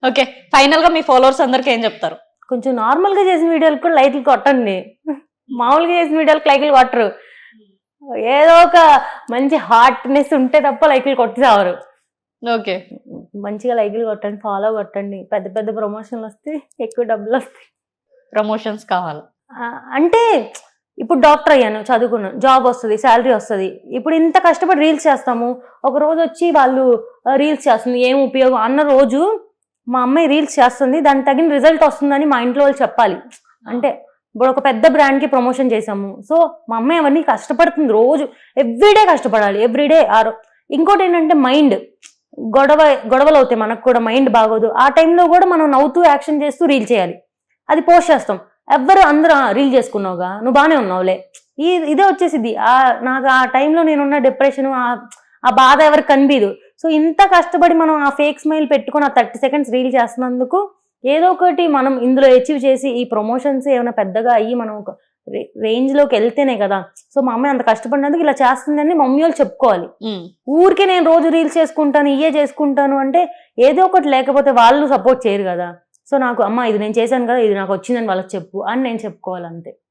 Okay, final గా మీ followers అందరికి ఏం చెప్తారు? కొంచెం నార్మల్ గా చేసిన వీడియోలకు కూడా లైక్లు కొట్టండి, మామూలుగా చేసిన వీడియోలకు లైక్లు కొట్టరు. ఏదో ఒక మంచి హార్ట్నెస్ ఉంటే తప్ప లైక్లు కొట్టేవారు. ఓకే, మంచిగా లైక్లు కొట్టండి, ఫాలో కొట్టండి, పెద్ద పెద్ద ప్రమోషన్లు వస్తే ఎక్కువ డబ్బులు వస్తాయి. ప్రమోషన్స్ కావాలి అంటే ఇప్పుడు డాక్టర్ అయ్యాను, చదువుకున్నాను, జాబ్ వస్తుంది, శాలరీ వస్తుంది. ఇప్పుడు ఇంత కష్టపడి రీల్స్ చేస్తాము, ఒక రోజు వచ్చి వాళ్ళు రీల్స్ చేస్తుంది ఏం ఉపయోగం అన్న రోజు మా అమ్మాయి రీల్స్ చేస్తుంది, దానికి తగిన రిజల్ట్ వస్తుందని మా ఇంట్లో వాళ్ళు చెప్పాలి. అంటే ఇప్పుడు ఒక పెద్ద బ్రాండ్కి ప్రమోషన్ చేసాము, సో మా అమ్మాయి అవన్నీ కష్టపడుతుంది, రోజు ఎవ్రీడే కష్టపడాలి, ఎవ్రీడే. ఇంకోటి ఏంటంటే మైండ్ గొడవలు అవుతాయి, మనకు కూడా మైండ్ బాగోదు. ఆ టైంలో కూడా మనం నవ్వుతూ యాక్షన్ చేస్తూ రీల్ చేయాలి, అది పోస్ట్ చేస్తాం. అందరూ రీల్ చేసుకున్నావుగా, నువ్వు బాగానే ఉన్నావులే, ఇదే వచ్చేసిద్ది. నాకు ఆ టైంలో నేనున్న డిప్రెషన్, ఆ బాధ ఎవరికి కనిపించదు. సో ఇంత కష్టపడి మనం ఆ ఫేక్ స్మైల్ పెట్టుకుని ఆ 30 seconds రీల్ చేస్తున్నందుకు ఏదో ఒకటి మనం ఇందులో అచీవ్ చేసి ఈ ప్రమోషన్స్ ఏమైనా పెద్దగా అయ్యి మనం ఒక రేంజ్లోకి వెళ్తేనే కదా. సో మా అమ్మాయి అంత కష్టపడినందుకు ఇలా చేస్తుందని మమ్మీ వాళ్ళు చెప్పుకోవాలి. ఊరికే నేను రోజు రీల్స్ చేసుకుంటాను, చేసుకుంటాను అంటే ఏదో ఒకటి లేకపోతే వాళ్ళు సపోర్ట్ చేయరు కదా. సో నాకు అమ్మ ఇది నేను చేశాను కదా, ఇది నాకు వచ్చిందని వాళ్ళకి చెప్పు అని నేను చెప్పుకోవాలి, అంతే.